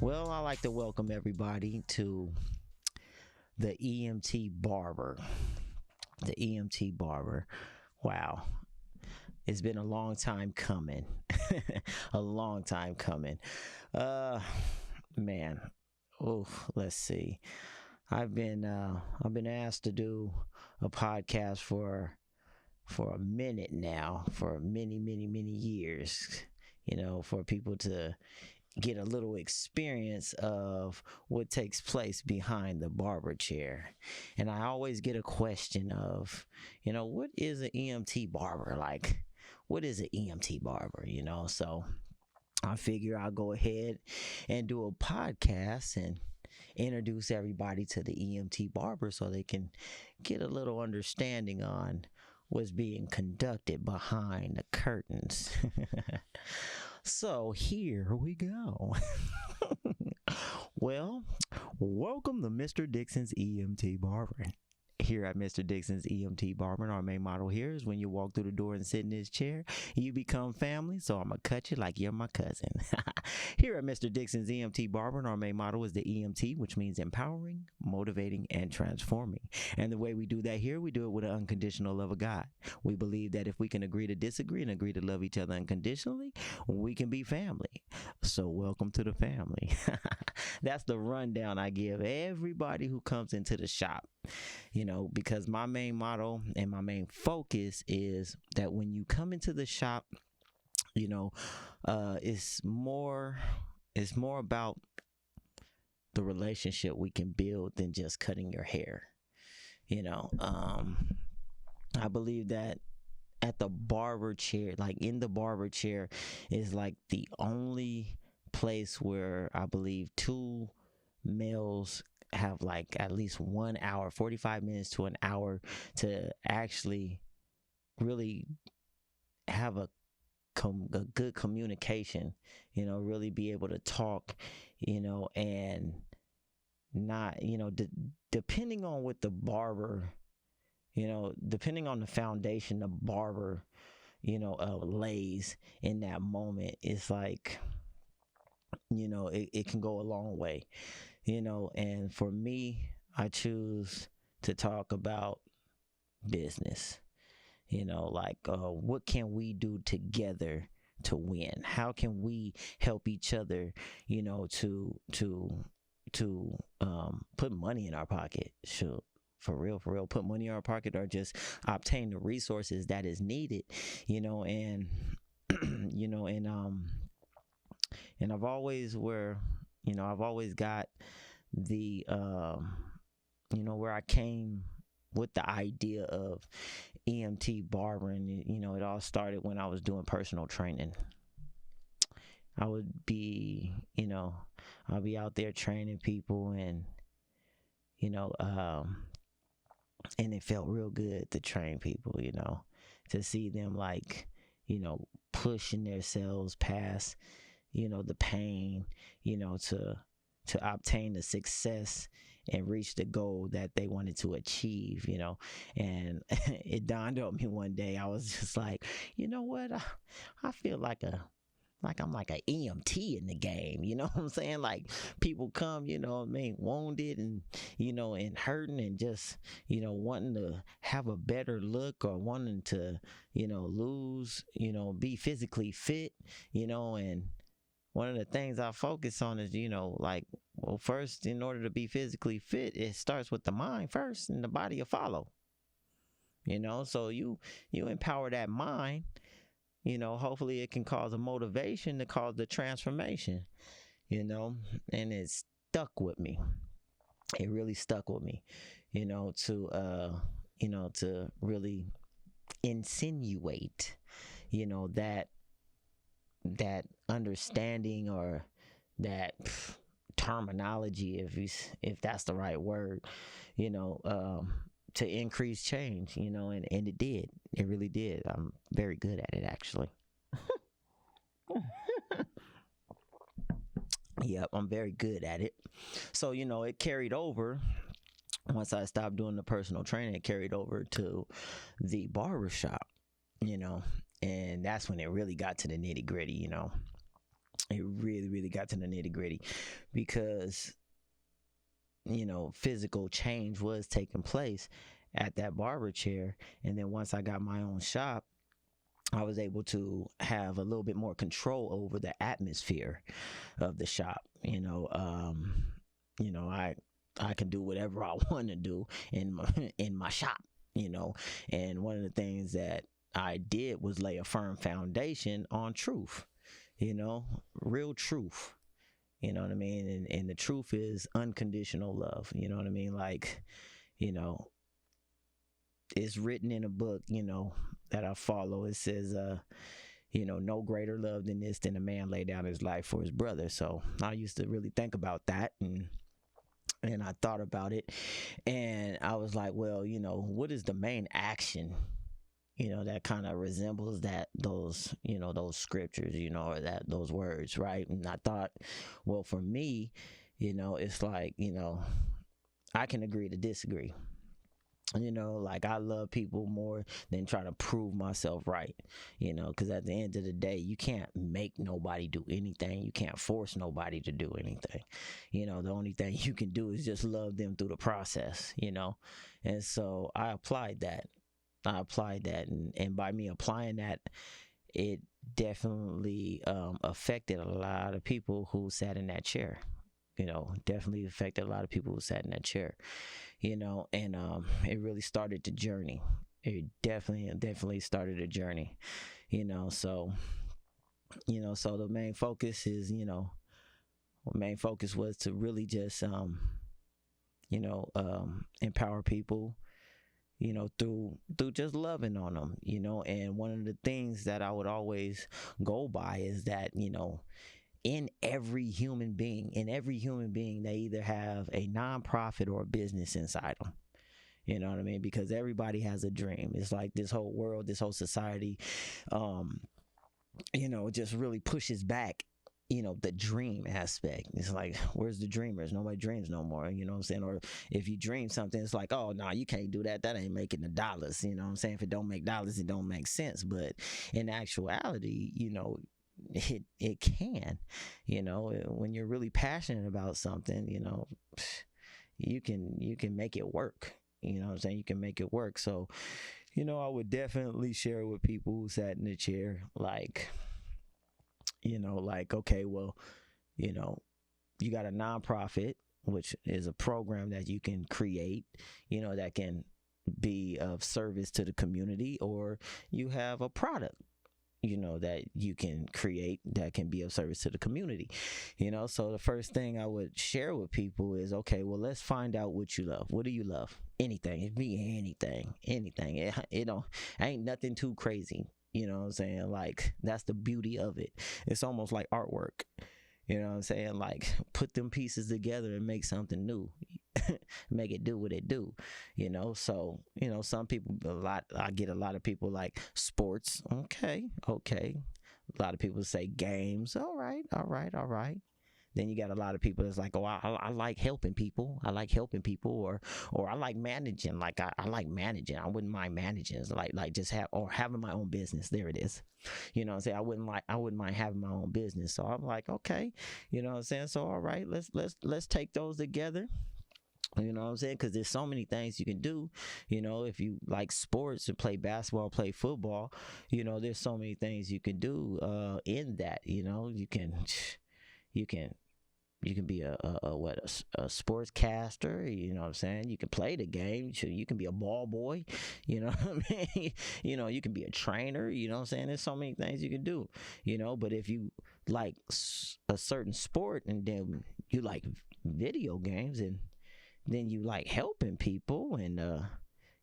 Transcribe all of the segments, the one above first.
Well, I like to welcome everybody to the E.M.T. Barber. The E.M.T. Barber. Wow. It's been a long time coming. A long time coming. Uh man. Oh, let's see. I've been asked to do a podcast for a minute now, for many years, for people to get a little experience of what takes place behind the barber chair. And I always get a question of, what is an EMT barber? Like, what is an EMT barber? So I figure I'll go ahead and do a podcast and introduce everybody to the EMT barber so they can get a little understanding on what's being conducted behind the curtains. So here we go. Well, welcome to Mr. Dixon's EMT Barber. Here at Mr. Dixon's EMT Barber, our main motto here is when you walk through the door and sit in this chair, you become family, so I'm going to cut you like you're my cousin. Here at Mr. Dixon's EMT Barber, our main motto is the EMT, which means empowering, motivating, and transforming. And the way we do that here, we do it with an unconditional love of God. We believe that if we can agree to disagree and agree to love each other unconditionally, we can be family. So welcome to the family. That's the rundown I give everybody who comes into the shop. Because my main motto and my main focus is that when you come into the shop, it's more about the relationship we can build than just cutting your hair. I believe that at the barber chair, like in the barber chair, is like the only place where I believe two males have like at least 1 hour, 45 minutes to an hour to actually really have a good communication, really be able to talk, and not, depending on what the barber, depending on the foundation the barber, lays in that moment, it's like, it can go a long way. And for me, I choose to talk about business, what can we do together to win? How can we help each other, to put money in our pocket? Sure. For real, put money in our pocket, or just obtain the resources that is needed, and, and I've always got the, where I came with the idea of EMT barbering. It all started when I was doing personal training. I would be, I'll be out there training people, and, and it felt real good to train people, to see them like, pushing themselves past, the pain, to obtain the success and reach the goal that they wanted to achieve, and it dawned on me one day. I was just like, what? I feel like I'm like an EMT in the game, you know what I'm saying? Like, people come, wounded and, and hurting and just, wanting to have a better look, or wanting to, lose, be physically fit, and one of the things I focus on is, well, first, in order to be physically fit, it starts with the mind first, and the body will follow. So you empower that mind, hopefully it can cause a motivation to cause the transformation, and it stuck with me. It really stuck with me, to really insinuate, that understanding, or that terminology, if that's the right word, to increase change, and it did. It really did. I'm very good at it, actually. Yep, I'm very good at it. So, it carried over. Once I stopped doing the personal training, it carried over to the barber shop, and that's when it really got to the nitty gritty. It really, really got to the nitty gritty because, physical change was taking place at that barber chair. And then once I got my own shop, I was able to have a little bit more control over the atmosphere of the shop. I can do whatever I want to do in my shop. And one of the things that I did was lay a firm foundation on truth. Real truth. You know what I mean? And the truth is unconditional love. You know what I mean? Like, you know, it's written in a book, that I follow. It says, no greater love than this, than a man lay down his life for his brother. So I used to really think about that, and I thought about it, and I was like, well, what is the main action, that kind of resembles those scriptures, or those words, right? And I thought, well, for me, it's like, I can agree to disagree. Like, I love people more than try to prove myself right, because at the end of the day, you can't make nobody do anything. You can't force nobody to do anything. The only thing you can do is just love them through the process, and so I applied that. And by me applying that, it definitely affected a lot of people who sat in that chair. Definitely affected a lot of people who sat in that chair. And it really started the journey. It definitely started a journey. So so the main focus is, main focus was to really just empower people, through just loving on them, and one of the things that I would always go by is that, in every human being, they either have a nonprofit or a business inside them. You know what I mean? Because everybody has a dream. It's like this whole world, this whole society, just really pushes back, the dream aspect. It's like, where's the dreamers? Nobody dreams no more. You know what I'm saying? Or if you dream something, it's like, oh, no, you can't do that. That ain't making the dollars. You know what I'm saying? If it don't make dollars, it don't make sense. But in actuality, it can, when you're really passionate about something, you can make it work. You know what I'm saying? You can make it work. So, I would definitely share with people who sat in the chair, like, okay, well, you got a nonprofit, which is a program that you can create, that can be of service to the community, or you have a product, that you can create that can be of service to the community. So the first thing I would share with people is, okay, well, let's find out what you love. What do you love? Anything. It be anything. It don't, ain't nothing too crazy. You know what I'm saying? Like, that's the beauty of it. It's almost like artwork. You know what I'm saying? Like, put them pieces together and make something new. Make it do what it do. So, some people, I get a lot of people like sports. Okay. A lot of people say games. All right. Then you got a lot of people that's like, oh, I like helping people. Or I like managing. Like, I like managing. I wouldn't mind managing. It's like just having my own business. There it is. You know what I'm saying? I wouldn't mind having my own business. So I'm like, okay, you know what I'm saying? So, all right, let's take those together. You know what I'm saying? Because there's so many things you can do. If you like sports, to play basketball, play football, there's so many things you can do in that. You can be a sportscaster. You know what I'm saying? You can play the game. You can be a ball boy. You know what I mean? You can be a trainer. You know what I'm saying? There's so many things you can do. But if you like a certain sport, and then you like video games, and then you like helping people, and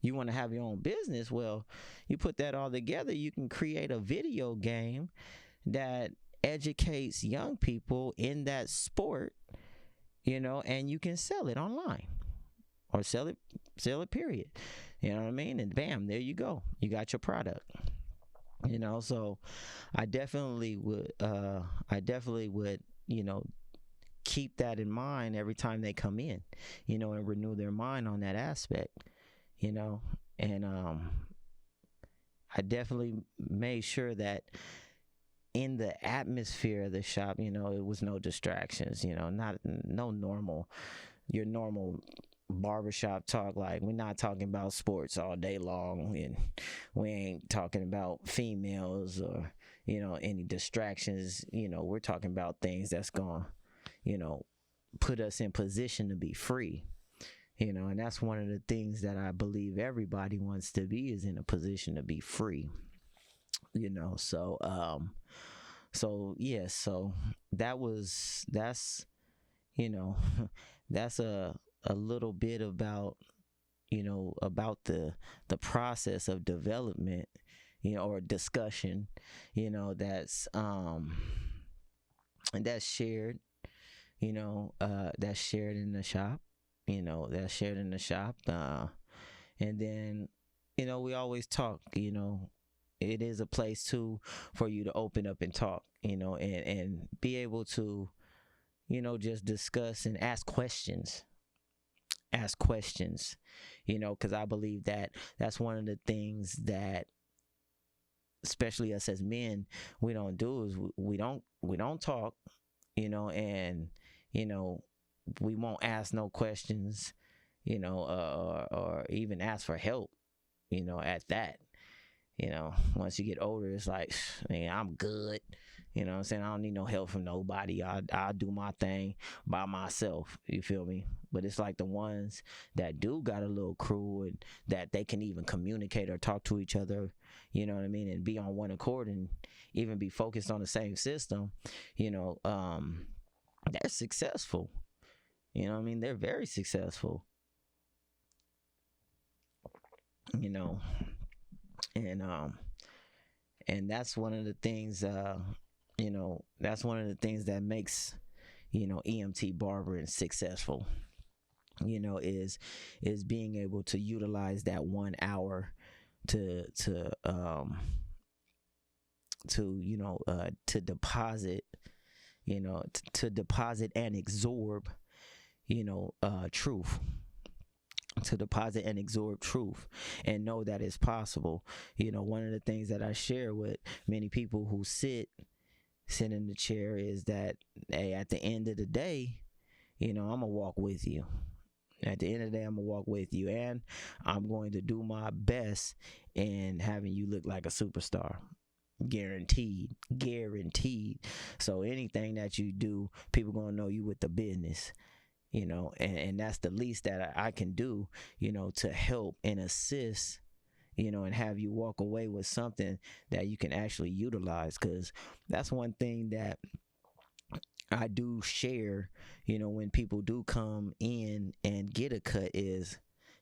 you want to have your own business, well, you put that all together, you can create a video game that educates young people in that sport, and you can sell it online, or sell it period. You know what I mean? And bam, there you go, you got your product. So I definitely would keep that in mind every time they come in, and renew their mind on that aspect, and I definitely made sure that in the atmosphere of the shop, it was no distractions, not no normal, your normal barbershop talk. Like, we're not talking about sports all day long, and we ain't talking about females or, any distractions. We're talking about things that's going to, put us in position to be free. And that's one of the things that I believe everybody wants to be, is in a position to be free. So yeah, so that's you know that's a little bit about, about the process of development, or discussion, that's and that's shared, that's shared in the shop, that's shared in the shop. And then, we always talk, it is a place too for you to open up and talk, and be able to, just discuss and ask questions, because I believe that that's one of the things that, especially us as men, we don't do, is we don't talk, and we won't ask no questions, or even ask for help, at that. Once you get older, it's like, man, I'm good. What I'm saying? I don't need no help from nobody. I'll do my thing by myself. You feel me? But it's like the ones that do got a little crew, and that they can even communicate or talk to each other, you know what I mean, and be on one accord, and even be focused on the same system, they're successful. They're very successful. And that's one of the things, that's one of the things that makes, E.M.T. barbering successful, is being able to utilize that 1 hour to deposit, to deposit and absorb, truth, to deposit and absorb truth, and know that it's possible. One of the things that I share with many people who sit in the chair is that, hey, at the end of the day, I'm gonna walk with you. At the end of the day, I'm gonna walk with you, and I'm going to do my best in having you look like a superstar. Guaranteed. So anything that you do, people gonna know you with the business. And that's the least that I can do, to help and assist, and have you walk away with something that you can actually utilize. Because that's one thing that I do share, when people do come in and get a cut, is,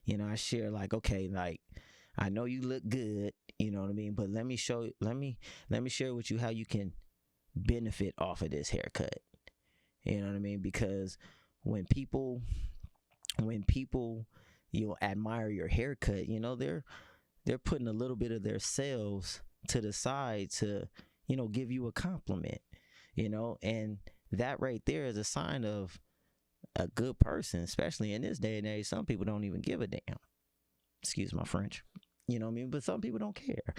I share, like, okay, like, I know you look good, you know what I mean, but let me share with you how you can benefit off of this haircut. You know what I mean? Because when people admire your haircut, they're putting a little bit of their selves to the side to, give you a compliment, and that right there is a sign of a good person. Especially in this day and age, some people don't even give a damn. Excuse my French. You know what I mean? But some people don't care.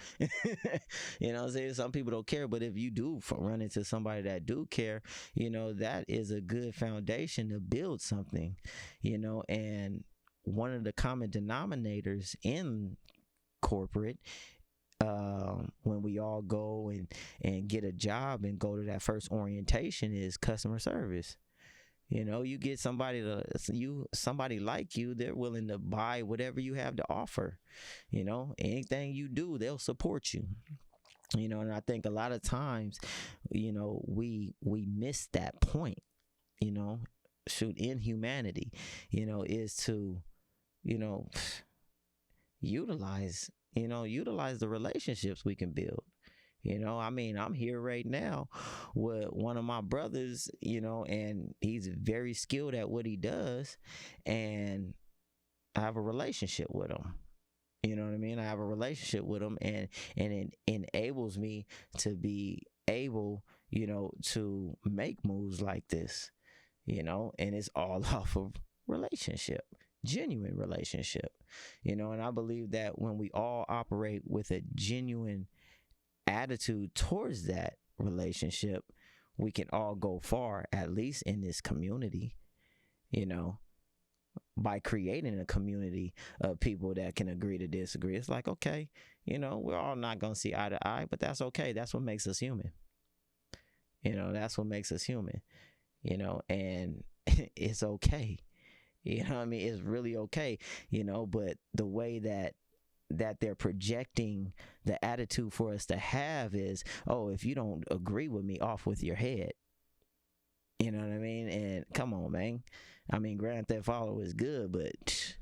You know what I'm saying? Some people don't care. But if you do run into somebody that do care, that is a good foundation to build something, and one of the common denominators in corporate, when we all go and get a job and go to that first orientation, is customer service. You get somebody like you, they're willing to buy whatever you have to offer. Anything you do, they'll support you. And I think a lot of times, we miss that point, in humanity, is to, utilize the relationships we can build. I'm here right now with one of my brothers, and he's very skilled at what he does, and I have a relationship with him. You know what I mean? I have a relationship with him, and it enables me to be able, to make moves like this, and it's all off of relationship, genuine relationship, and I believe that when we all operate with a genuine attitude towards that relationship, we can all go far, at least in this community, you know, by creating a community of people that can agree to disagree. It's like, okay, we're all not going to see eye to eye, but that's okay. That's what makes us human. That's what makes us human, and it's okay. What I mean? It's really okay, but the way that they're projecting the attitude for us to have is, oh, if you don't agree with me, off with your head. You know what I mean? And come on, man. I mean, Grand Theft Auto is good, but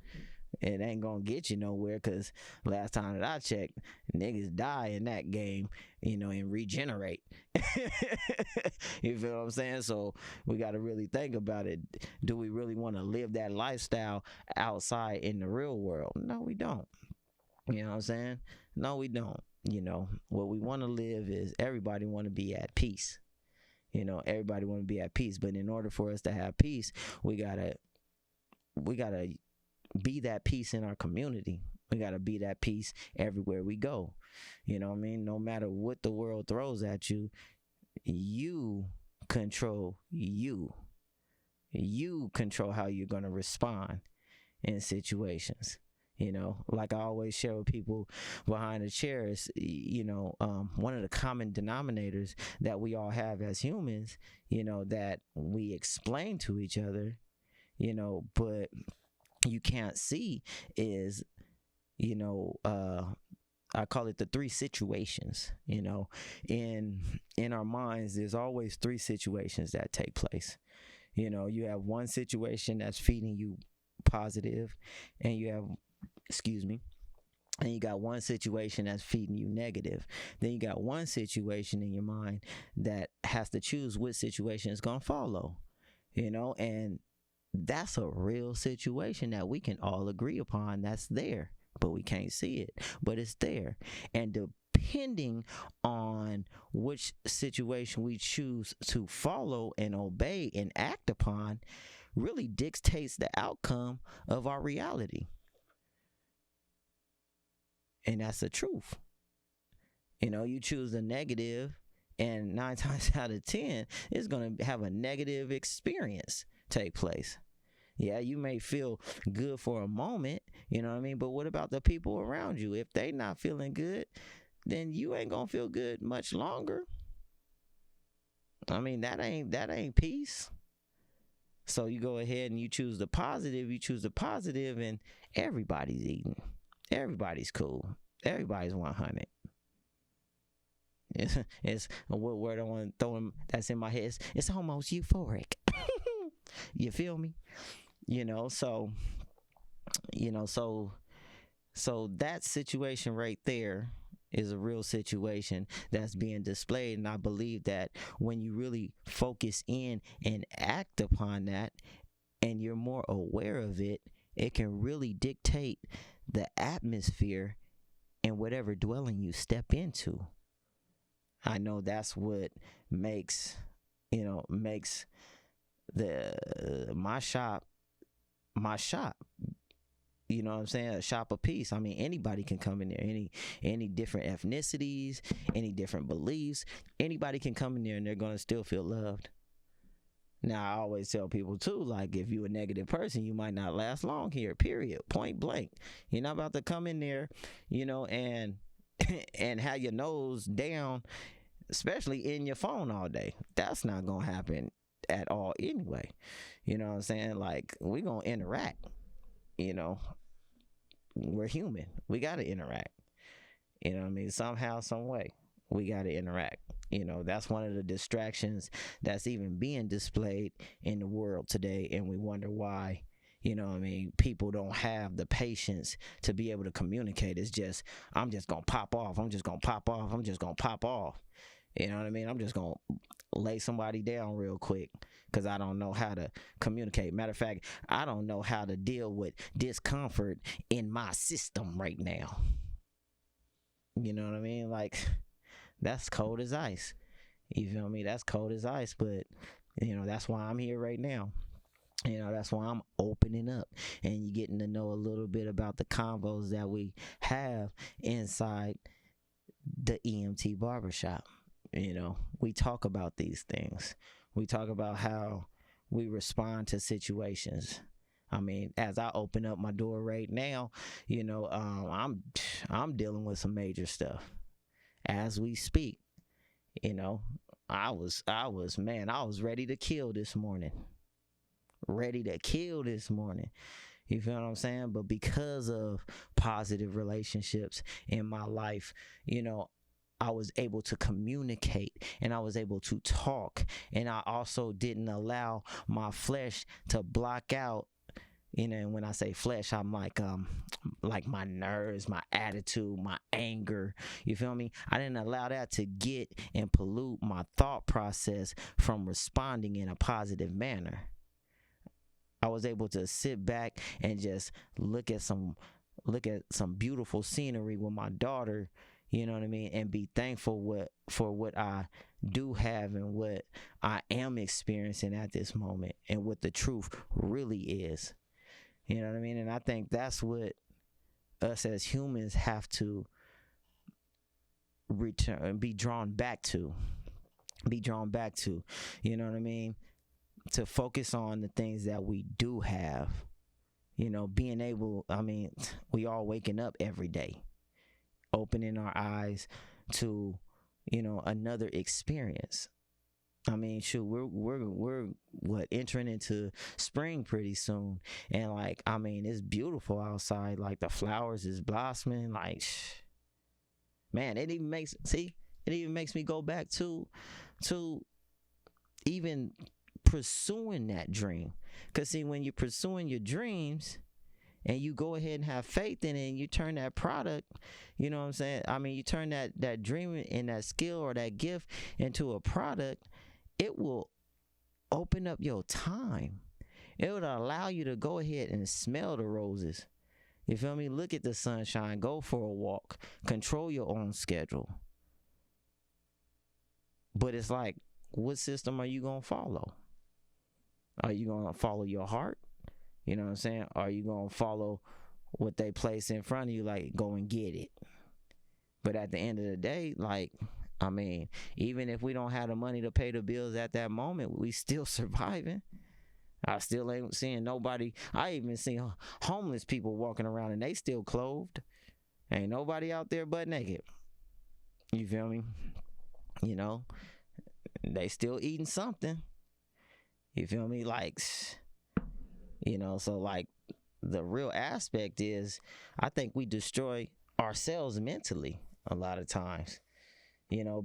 it ain't gonna get you nowhere, because last time that I checked, niggas die in that game, and regenerate. You feel what I'm saying? So we got to really think about it. Do we really want to live that lifestyle outside in the real world? No, we don't. You know what I'm saying? No, we don't. What we want to live is, everybody want to be at peace. Everybody want to be at peace, but in order for us to have peace, we gotta be that peace in our community. We gotta be that peace everywhere we go. You know what I mean? No matter what the world throws at you, you control you. You control how you're gonna respond in situations. Like I always share with people behind the chairs, one of the common denominators that we all have as humans, that we explain to each other, but you can't see is, I call it the three situations. In our minds, there's always three situations that take place. You have one situation that's feeding you positive, and you have, and you got one situation that's feeding you negative. Then you got one situation in your mind that has to choose which situation is going to follow, and that's a real situation that we can all agree upon, that's there, but we can't see it, but it's there. And depending on which situation we choose to follow and obey and act upon, really dictates the outcome of our reality. And that's the truth. You choose the negative, and 9 times out of 10, it's going to have a negative experience take place. Yeah, you may feel good for a moment, you know what I mean? But what about the people around you? If they not feeling good, then you ain't going to feel good much longer. I mean, that ain't peace. So you go ahead and you choose the positive, and everybody's eating. Everybody's cool. Everybody's 100. It's a word I want to throw in, that's in my head. It's almost euphoric. You feel me? So that situation right there is a real situation that's being displayed. And I believe that when you really focus in and act upon that, and you're more aware of it, it can really dictate the atmosphere in whatever dwelling you step into. I know that's what makes my shop. You know what I'm saying? A shop of peace. I mean, anybody can come in there. Any different ethnicities, any different beliefs. Anybody can come in there, and they're gonna still feel loved. Now, I always tell people too, like, if you a negative person, you might not last long here, period, point blank. You're not about to come in there, and and have your nose down, especially in your phone all day. That's not gonna happen at all anyway. You know what I'm saying? Like, we're gonna interact. We're human. We gotta interact. You know what I mean? Somehow, some way, we gotta interact. That's one of the distractions that's even being displayed in the world today, and we wonder why, people don't have the patience to be able to communicate. It's just, I'm just gonna pop off. I'm just gonna pop off. I'm just gonna pop off. You know what I mean? I'm just gonna lay somebody down real quick because I don't know how to communicate. Matter of fact, I don't know how to deal with discomfort in my system right now. You know what I mean? Like, that's cold as ice. You feel me? That's cold as ice. But that's why I'm here right now. That's why I'm opening up, and you getting to know a little bit about the convos that we have inside the E.M.T barbershop. We talk about these things. We talk about how we respond to situations. I mean, as I open up my door right now, I'm dealing with some major stuff as we speak. You know, I was ready to kill this morning. Ready to kill this morning. You feel what I'm saying? But because of positive relationships in my life, I was able to communicate and I was able to talk. And I also didn't allow my flesh to block out. And when I say flesh, I'm like my nerves, my attitude, my anger. You feel me? I didn't allow that to get and pollute my thought process from responding in a positive manner. I was able to sit back and just look at some beautiful scenery with my daughter, you know what I mean, and be thankful for what I do have and what I am experiencing at this moment and what the truth really is. You know what I mean? And I think that's what us as humans have to return, be drawn back to. You know what I mean? To focus on the things that we do have. Being able, we all waking up every day, opening our eyes to, another experience. Shoot, we're what, entering into spring pretty soon, and it's beautiful outside. Like the flowers is blossoming. Like, man, it even makes me go back to even pursuing that dream. Because see, when you're pursuing your dreams and you go ahead and have faith in it and you turn that product, you know what I'm saying? You turn that dream and that skill or that gift into a product, it will open up your time. It would allow you to go ahead and smell the roses. You feel me? Look at the sunshine, go for a walk, control your own schedule. But it's like, what system are you going to follow? Are you going to follow your heart? You know what I'm saying? Are you going to follow what they place in front of you, like, go and get it? But at the end of the day, even if we don't have the money to pay the bills at that moment, we still surviving. I still ain't seeing nobody. I even see homeless people walking around and they still clothed. Ain't nobody out there butt naked. You feel me? They still eating something. You feel me? So the real aspect is, I think we destroy ourselves mentally a lot of times,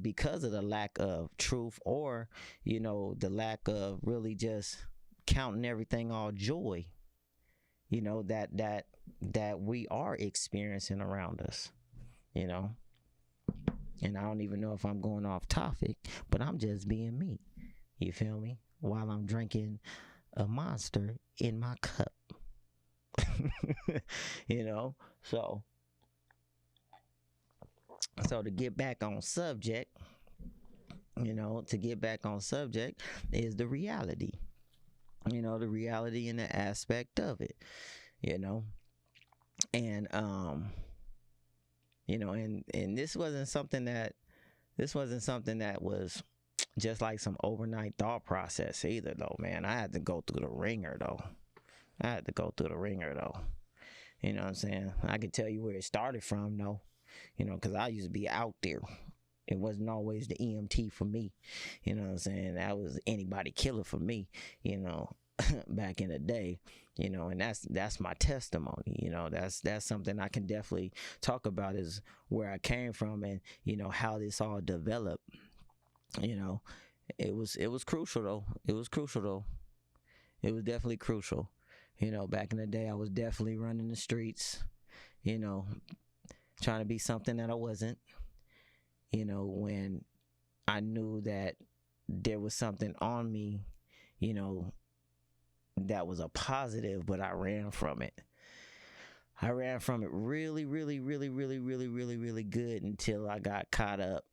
because of the lack of truth, or, the lack of really just counting everything all joy, that we are experiencing around us, and I don't even know if I'm going off topic, but I'm just being me. You feel me? While I'm drinking a Monster in my cup. So to get back on subject, is the reality. The reality and the aspect of it. And and this wasn't something that was just like some overnight thought process either, though, man. I had to go through the ringer though. You know what I'm saying? I can tell you where it started from though, because I used to be out there. It wasn't always the E.M.T for me. You know what I'm saying? That was anybody killer for me, back in the day, and that's my testimony. That's something I can definitely talk about, is where I came from and, how this all developed. It was crucial though. It was definitely crucial. Back in the day, I was definitely running the streets, trying to be something that I wasn't, when I knew that there was something on me, that was a positive, but I ran from it. I ran from it really, really, really, really, really, really, really good until I got caught up,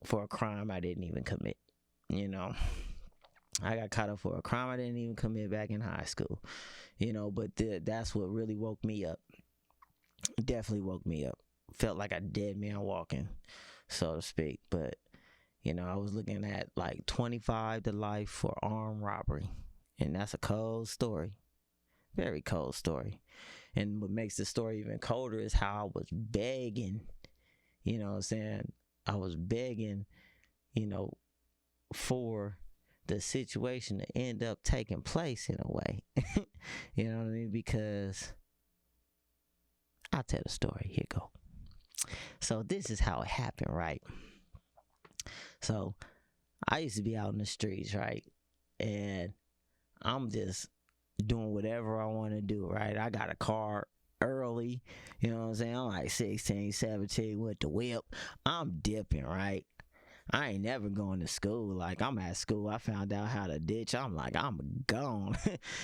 for a crime I didn't even commit. I got caught up for a crime I didn't even commit back in high school, but that's what really woke me up. Definitely woke me up. Felt like a dead man walking, so to speak. But I was looking at like 25 to life for armed robbery. And that's a cold story. Very cold story. And what makes the story even colder is how I was begging, you know what I'm saying? I was begging, you know, for the situation to end up taking place in a way. You know what I mean? Because I'll tell the story. Here you go. So this is how it happened, right? So I used to be out in the streets, right? And I'm just doing whatever I want to do, right? I got a car early, you know what I'm saying? I'm like 16, 17 with the whip. I'm dipping, right? I ain't never going to school. Like, I'm at school. I found out how to ditch. I'm like, I'm gone.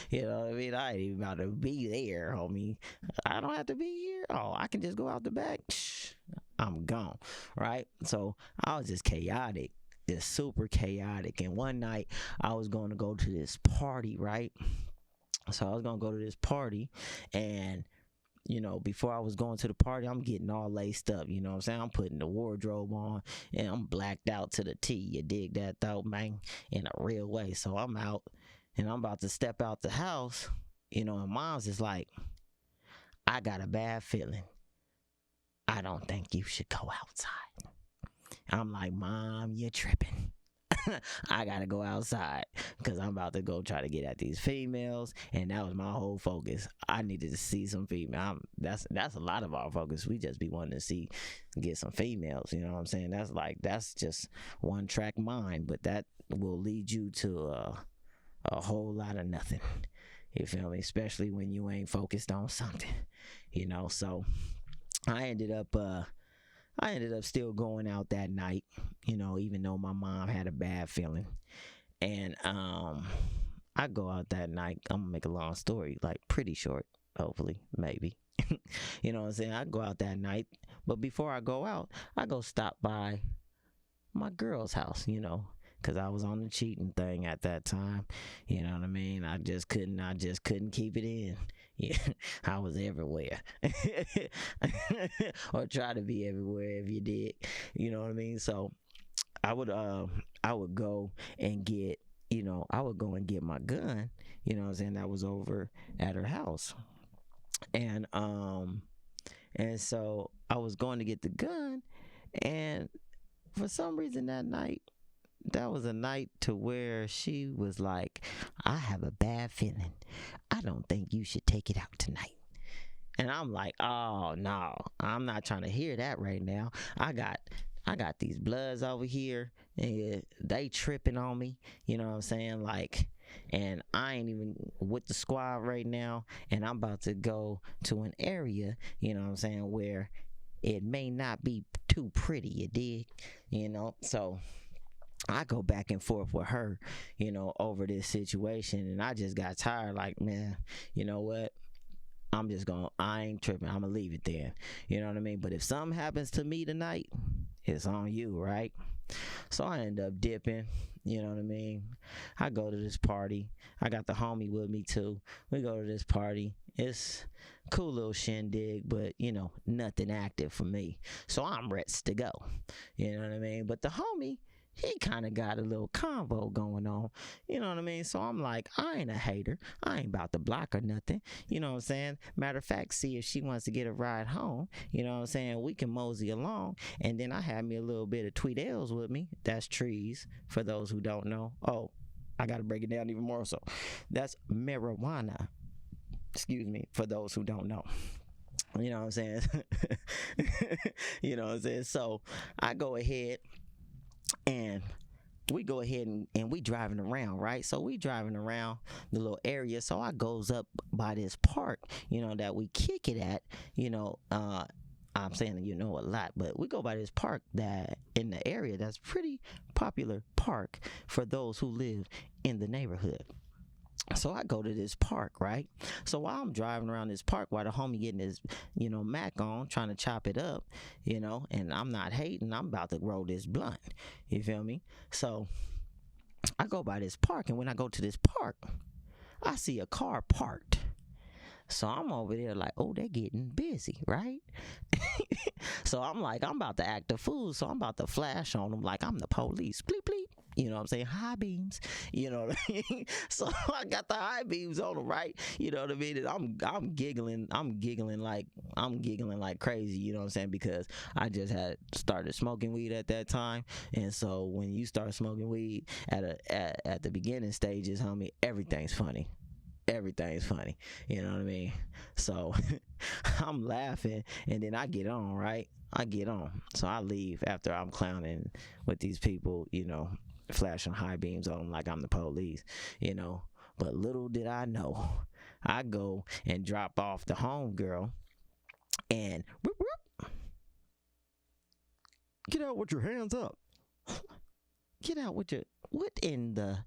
You know what I mean? I ain't even about to be there, homie. I don't have to be here. Oh, I can just go out the back. Shh, I'm gone, right? So I was just chaotic, just super chaotic. And one night I was going to go to this party, right? So I was going to go to this party, and before I was going to the party, I'm getting all laced up. You know what I'm saying? I'm putting the wardrobe on, and I'm blacked out to the T. You dig that though, man? In a real way. So I'm out, and I'm about to step out the house, and mom's is like, I got a bad feeling. I don't think you should go outside. I'm like, Mom, you're tripping. I gotta go outside because I'm about to go try to get at these females, and that was my whole focus. I needed to see some female. That's a lot of our focus. We just be wanting to get some females. You know what I'm saying? That's just one track mind, but that will lead you to a whole lot of nothing. You feel me? Especially when you ain't focused on something. So I ended up still going out that night, even though my mom had a bad feeling. And I go out that night. I'm gonna make a long story like pretty short, hopefully, maybe. You know what I'm saying? I go out that night, but before I go out, I go stop by my girl's house, because I was on the cheating thing at that time. You know what I mean? I just couldn't keep it in. Yeah, I was everywhere. Or try to be everywhere if you did. You know what I mean? So I would go and get my gun, you know what I'm saying, that was over at her house. And so I was going to get the gun, and for some reason that was a night to where she was like, I have a bad feeling. I don't think you should take it out tonight. And I'm like, oh no, I'm not trying to hear that right now. I got these bloods over here, and they tripping on me. You know what I'm saying? Like, and I ain't even with the squad right now, and I'm about to go to an area, you know what I'm saying, where it may not be too pretty, you dig? So I go back and forth with her, over this situation, and I just got tired. Like, man, you know what? I ain't tripping. I'm gonna leave it there. You know what I mean? But if something happens to me tonight, it's on you, right? So I end up dipping. You know what I mean? I go to this party. I got the homie with me too. We go to this party. It's cool little shindig, but nothing active for me. So I'm ready to go. You know what I mean? But the homie, he kind of got a little convo going on. You know what I mean? So I'm like, I ain't a hater. I ain't about to block or nothing. You know what I'm saying? Matter of fact, see if she wants to get a ride home. You know what I'm saying? We can mosey along. And then I had me a little bit of Tweedales with me. That's trees, for those who don't know. Oh, I got to break it down even more. So that's marijuana. Excuse me, for those who don't know. You know what I'm saying? You know what I'm saying? So I go ahead, and we go ahead and we driving around, right? So we driving around the little area. So I goes up by this park, that we kick it at, I'm saying, a lot, but we go by this park that in the area that's pretty popular park for those who live in the neighborhood. So I go to this park, right? So while I'm driving around this park, while the homie getting his, Mac on, trying to chop it up, and I'm not hating, I'm about to roll this blunt. You feel me? So I go by this park, and when I go to this park, I see a car parked So I'm over there like, oh, they're getting busy, right? So I'm like, I'm about to act a fool. So I'm about to flash on them like I'm the police. Bleep, bleep. You know what I'm saying? High beams. You know what I mean? So I got the high beams on them, right? You know what I mean? And I'm giggling. I'm giggling like crazy. You know what I'm saying? Because I just had started smoking weed at that time, and so when you start smoking weed at the beginning stages, homie, everything's funny. You know what I mean? So I'm laughing, and then I get on, right? I get on. So I leave after I'm clowning with these people, flashing high beams on them like I'm the police, you know. But little did I know, I go and drop off the home girl, and whoop, whoop, get out with your hands up. Get out with your, what in the,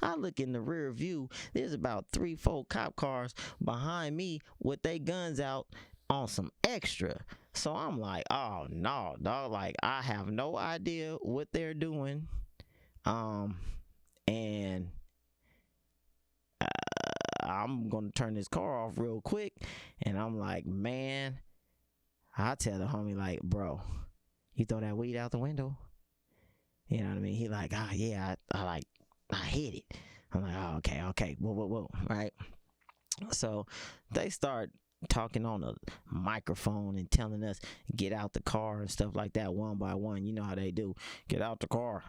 I look in the rear view, there's about 3-4 cop cars behind me with their guns out on some extra. So I'm like, oh no, dog, like I have no idea what they're doing. And I'm gonna turn this car off real quick, and I'm like, man, I tell the homie like, bro, you throw that weed out the window. You know what I mean? He like, oh yeah, I hit it. I'm like, oh, okay, whoa, right? So they start talking on a microphone and telling us get out the car and stuff like that one by one. You know how they do. Get out the car.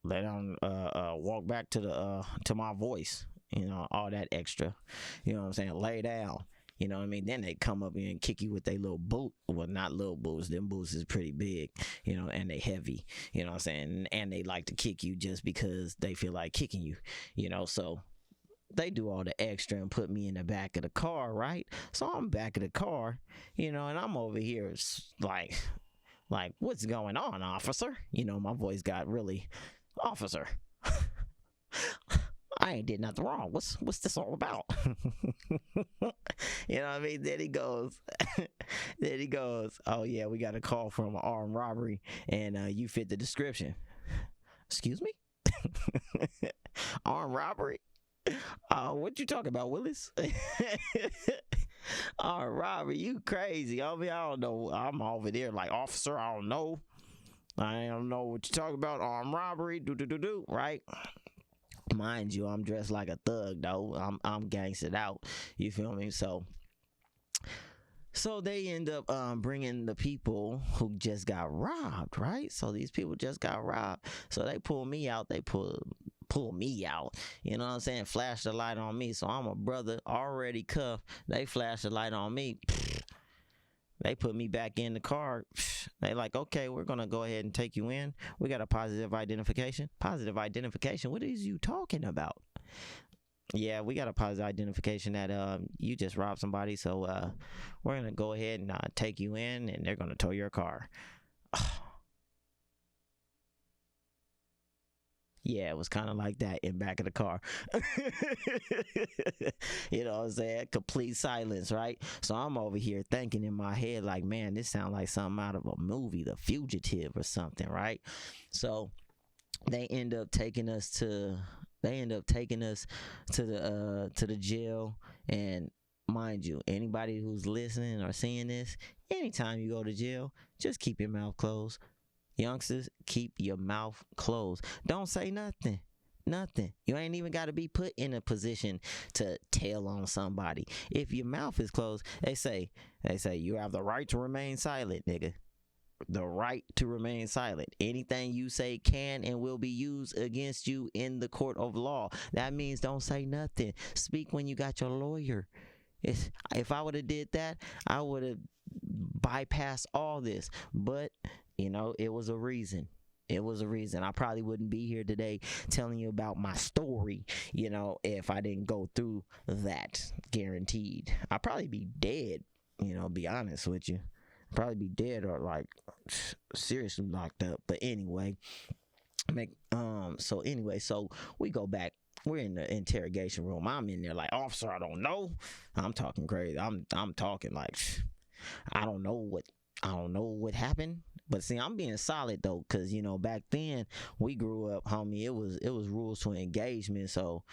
Let them walk back to my voice. You know, all that extra. You know what I'm saying? Lay down. You know what I mean? Then they come up here and kick you with their little boot. Well, not little boots. Them boots is pretty big, and they heavy. You know what I'm saying? And they like to kick you just because they feel like kicking you, So they do all the extra and put me in the back of the car, right? So I'm back of the car, and I'm over here like, what's going on, officer? My voice got really, officer. I ain't did nothing wrong. What's this all about? You know what I mean? Then he goes, oh yeah, we got a call from an armed robbery, and you fit the description. Excuse me? Armed robbery? What you talking about, Willis? Armed robbery? You crazy? I mean, I don't know. I'm over there like, officer, I don't know. I don't know what you talking about. Armed robbery? Do, right? Mind you, I'm dressed like a thug though. I'm gangstered out. You feel me? So they end up bringing the people who just got robbed, right? So these people just got robbed. So they pull me out. They pull me out. You know what I'm saying? Flash the light on me. So I'm a brother already cuffed. They flash the light on me. They put me back in the car. They like, okay, we're going to go ahead and take you in. We got a positive identification. Positive identification? What is you talking about? Yeah, we got a positive identification that you just robbed somebody. So we're going to go ahead and take you in, and they're going to tow your car. Yeah, it was kind of like that in back of the car. You know what I'm saying? Complete silence, right? So I'm over here thinking in my head like, man, this sounds like something out of a movie, The Fugitive or something, right? So they end up taking us to the jail. And mind you, anybody who's listening or seeing this, anytime you go to jail, just keep your mouth closed. Youngsters, keep your mouth closed. Don't say nothing. You ain't even got to be put in a position to tell on somebody. If your mouth is closed, they say you have the right to remain silent, nigga. The right to remain silent. Anything you say can and will be used against you in the court of law. That means don't say nothing. Speak when you got your lawyer. If I would have did that, I would have bypassed all this. But it was a reason. I probably wouldn't be here today telling you about my story, if I didn't go through that. Guaranteed. I'd probably be dead, be honest with you. Probably be dead or like seriously locked up. But anyway, so we go back. We're in the interrogation room. I'm in there like, officer, I don't know. I'm talking crazy. I'm talking like, I don't know what happened. But see, I'm being solid though, cause back then we grew up, homie. It was rules to engagement. So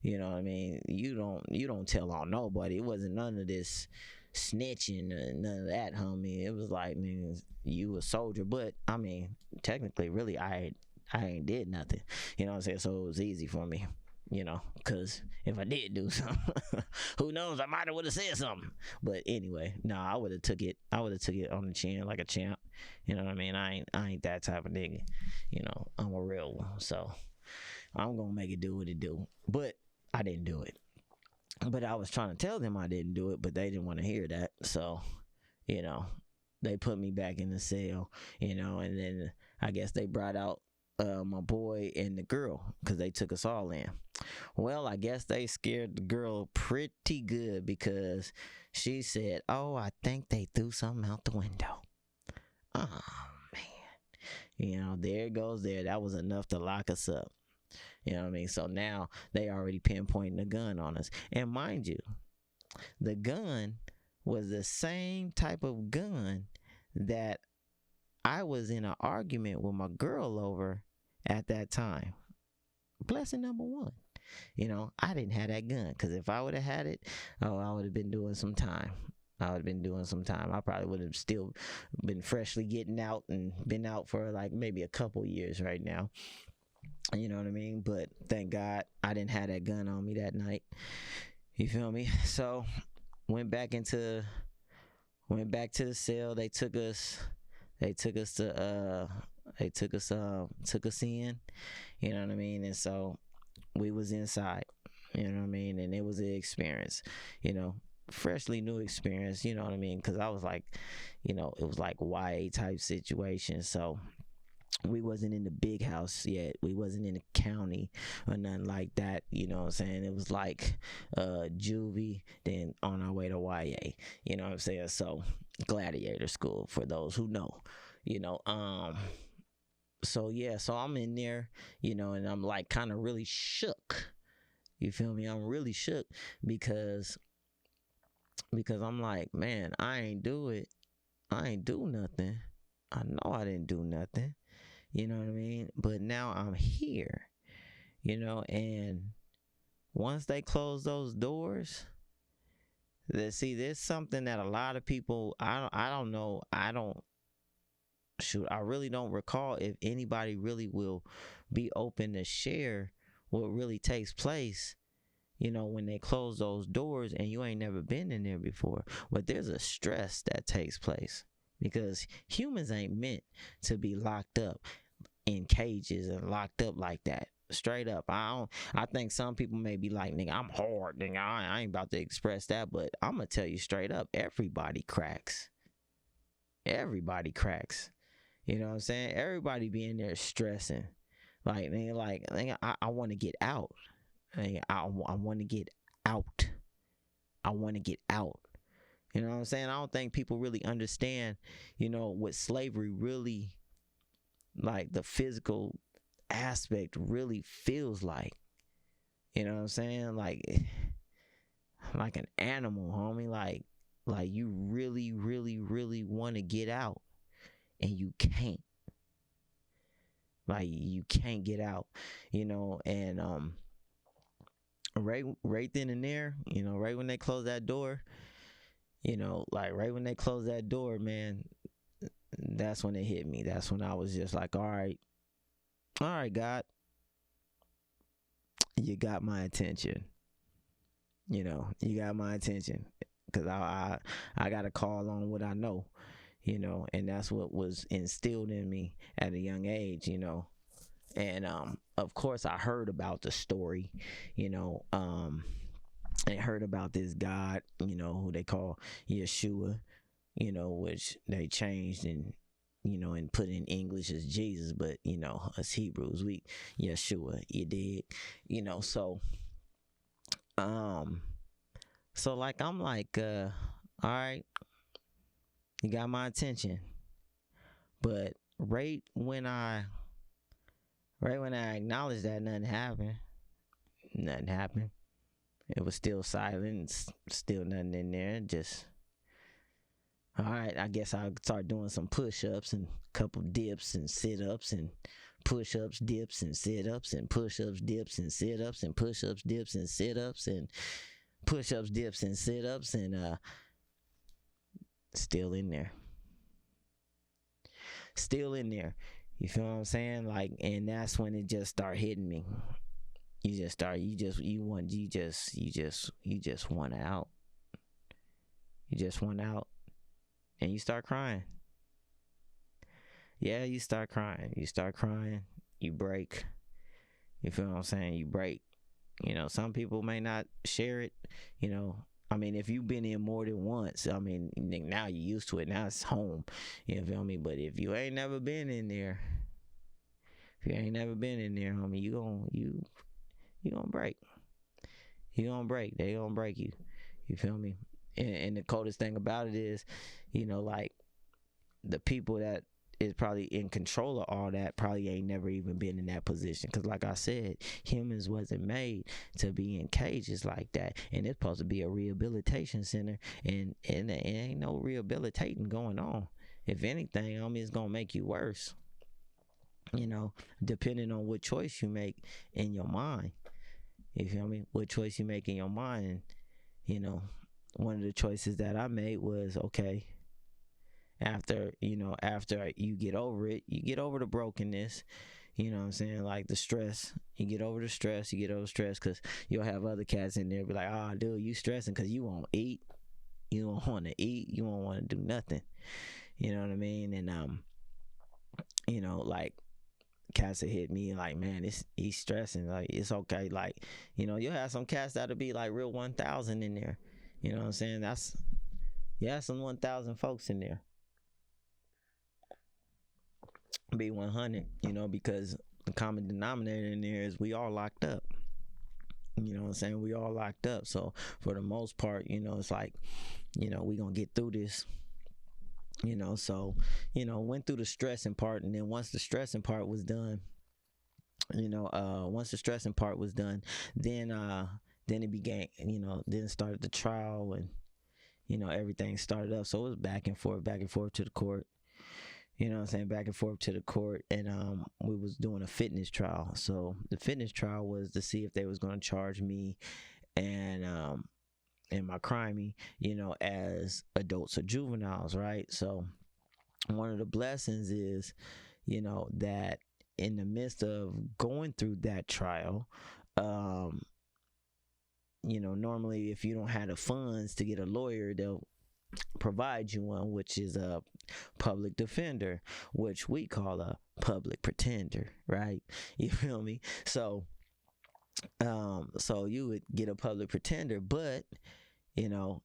You know what I mean? You don't tell on nobody. It wasn't none of this snitching and none of that, homie. It was like, man, you a soldier, but I mean, technically, really, I ain't did nothing. You know what I'm saying? So it was easy for me. Because if I did do something, who knows? I might have would have said something. But anyway, no, I would have took it. I would have took it on the chin like a champ. You know what I mean? I ain't that type of nigga. I'm a real one. So I'm gonna make it do what it do. But I didn't do it. But I was trying to tell them I didn't do it, but they didn't want to hear that. So, you know, they put me back in the cell, and then I guess they brought out my boy and the girl because they took us all in. Well, I guess they scared the girl pretty good because she said, "Oh, I think they threw something out the window." Oh, man. There it goes there. That was enough to lock us up. You know what I mean? So now they already pinpointing the gun on us. And mind you, the gun was the same type of gun that I was in an argument with my girl over at that time. Blessing number one. I didn't have that gun because if I would have had it, I would have been doing some time. I probably would have still been freshly getting out and been out for like maybe a couple years right now. You know what I mean? But thank God I didn't have that gun on me that night. You feel me? So went back to the cell. They took us in. You know what I mean? And so we was inside. You know what I mean? And it was an experience. Freshly new experience. You know what I mean? Because I was like, it was like YA type situation. So we wasn't in the big house yet. We wasn't in the county or nothing like that. You know what I'm saying? It was like juvie, then on our way to YA. You know what I'm saying? So gladiator school for those who know. So yeah, so I'm in there, and I'm like kind of really shook. You feel me? I'm really shook because I'm like, man, I ain't do it. I ain't do nothing. I know I didn't do nothing. You know what I mean? But now I'm here, and once they close those doors, there's something that a lot of people, I don't know, I really don't recall if anybody really will be open to share what really takes place, when they close those doors and you ain't never been in there before. But there's a stress that takes place because humans ain't meant to be locked up in cages and locked up like that. Straight up. I think some people may be like, nigga, I'm hard, nigga. I ain't about to express that, but I'm gonna tell you straight up, everybody cracks. Everybody cracks. You know what I'm saying? Everybody be in there stressing. Nigga, I want to get out. Nigga, I want to get out. I want to get out. You know what I'm saying? I don't think people really understand, what slavery really, like the physical aspect really feels like. You know what I'm saying? Like an animal, homie. Like you really, really, really want to get out and you can't. Like you can't get out, and right then and there, right when they close that door, right when they close that door, man, that's when it hit me. That's when I was just like, all right, God, you got my attention. You got my attention because I got to call on what I know, and that's what was instilled in me at a young age, and of course I heard about the story, and heard about this God, who they call Yeshua, which they changed and put in English as Jesus, but us Hebrews, we Yeshua, you did, so like I'm like, all right, you got my attention, but right when I acknowledged that, nothing happened. It was still silent, still nothing in there. Just, all right, I guess I'll start doing some push-ups and a couple dips and sit-ups and push-ups, dips, and sit-ups, and push-ups, dips, and sit-ups, and push-ups, dips, and sit-ups, and push-ups, dips, and sit-ups, and still in there. Still in there. You feel what I'm saying? Like, and that's when it just start hitting me. You just start, you just want out. You just want out. And you start crying. Yeah, you start crying. You break. You feel what I'm saying? You break. You know, some people may not share it. You know, I mean, if you've been in more than once, I mean, now you're used to it. Now it's home. You feel me? But if you ain't never been in there, homie, you gonna break. You gonna break. They gonna break you. You feel me? And the coldest thing about it is, you know, like, the people that is probably in control of all that probably ain't never even been in that position, because like I said, humans wasn't made to be in cages like that, and it's supposed to be a rehabilitation center, and it ain't no rehabilitating going on. If anything, I mean, it's gonna make you worse, you know, depending on what choice you make in your mind. You feel me? What choice you make in your mind. And, you know, one of the choices that I made was, okay, after you get over it, you get over the brokenness, you know what I'm saying, like the stress, you get over stress, because you'll have other cats in there be like, oh dude, you stressing because you won't eat, you don't want to eat, you won't want to do nothing, you know what I mean? And you know, like, cats that hit me like, man, he's stressing, like, it's okay, like, you know, you'll have some cats that'll be like real 1,000 in there, you know what I'm saying? That's, yeah, some 1,000 folks in there. Be 100, you know, because the common denominator in there is we all locked up. You know what I'm saying? We all locked up. So for the most part, you know, it's like, you know, we gonna get through this. You know, so, you know, went through the stressing part, and then once the stressing part was done, you know, then it began, you know, then started the trial, and, you know, everything started up. So it was back and forth to the court. You know what I'm saying? Back and forth to the court. And we was doing a fitness trial. So the fitness trial was to see if they was going to charge me and my crime, you know, as adults or juveniles, right? So one of the blessings is, you know, that in the midst of going through that trial, you know, normally if you don't have the funds to get a lawyer, they'll provide you one, which is a public defender, which we call a public pretender, right? You feel me? So you would get a public pretender, but, you know,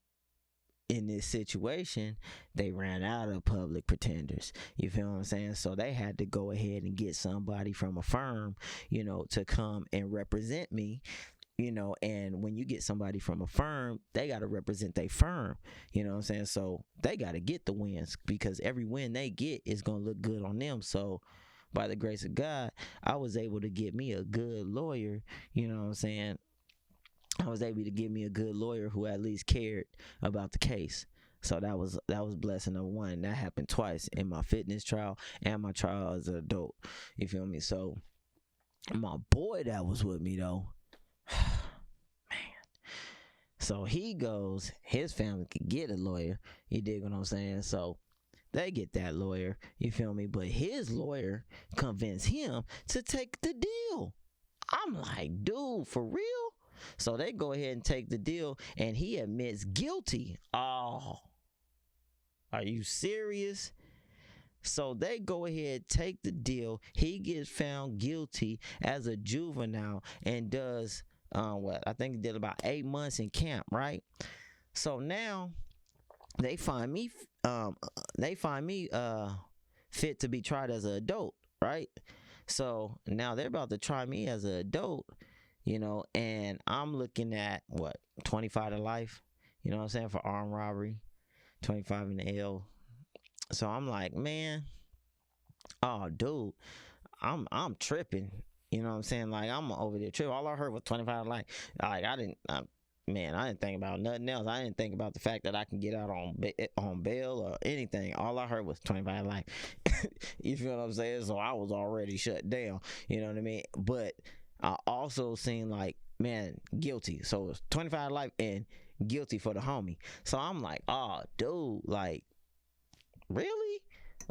in this situation, they ran out of public pretenders. You feel what I'm saying? So they had to go ahead and get somebody from a firm, you know, to come and represent me. You know, and when you get somebody from a firm, they got to represent their firm, you know what I'm saying? So they got to get the wins, because every win they get is going to look good on them. So by the grace of God, I was able to get me a good lawyer, you know what I'm saying? I was able to get me a good lawyer who at least cared about the case. So that was blessing number one. That happened twice, in my fitness trial and my trial as an adult. You feel me? So my boy that was with me though, man. So he goes, his family could get a lawyer. You dig what I'm saying? So they get that lawyer. You feel me? But his lawyer convinced him to take the deal. I'm like, dude, for real? So they go ahead and take the deal, and he admits guilty. Oh, are you serious? So they go ahead, take the deal. He gets found guilty as a juvenile and does what I think he did about 8 months in camp, right? So now they find me fit to be tried as an adult, right? So now they're about to try me as an adult, you know, and I'm looking at what, 25 to life, you know what I'm saying, for armed robbery, 25 in the L. So I'm like, man, oh dude, I'm tripping. You know what I'm saying? Like, I'm over there tripping. All I heard was 25 to life. Like, I didn't man, I didn't think about nothing else. I didn't think about the fact that I can get out on bail or anything. All I heard was 25 life. You feel what I'm saying? So I was already shut down. You know what I mean? But I also seen like, man, guilty. So it's 25 life and guilty for the homie. So I'm like, oh, dude, like, really?